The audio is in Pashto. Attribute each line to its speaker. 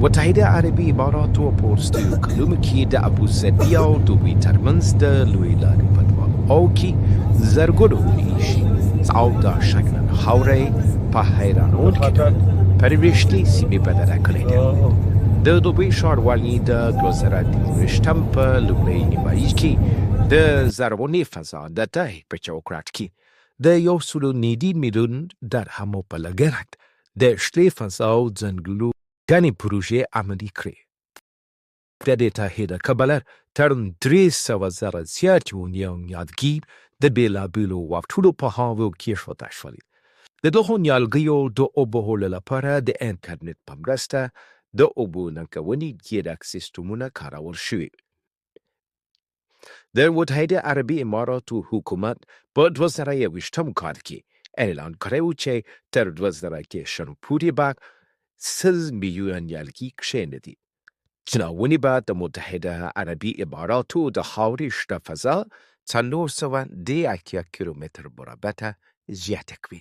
Speaker 1: متحده عربي اماراتو په وروستیو کلونو کې د ابوظهبي او دوبۍ ترمنځ د لویې لارې په دواړو کې زرګونو ایښې او د شګلنه خاوره په حیرانوونکي پرېویشتي سیمې بدله کړې ده. د دوبۍ ښاروالي د 2023 په لومړۍ نیمايي کې د زرغونې فضا د طرحې په چوکاټ کې د 1.9 میلیون درهمو په لګښت د شلې فضا او ځنګلو ګڼې پروژې عملي کړې. د دې طرحې د کبله تر 300 زره زیات ونې نیالګي د بېلابېلو وختونو په خواوو کې ایښودل شولې. د دغو نیالګیو د اوبو وهلو لپاره د انټرنیټ په مرسته د اوبو ننګونې ډېر سیستمونه کارول شوي. د متحده عربي اماراتو حکومت په 2021 کال کې اعلان کړی و چې تر 2030 پورې به 100 میلیون نیالګي کښېنږدي. چې ونې به د متحده عربي اماراتو د خاورې شته فضا 480 کیلومتر مربع ته زیاته کړي.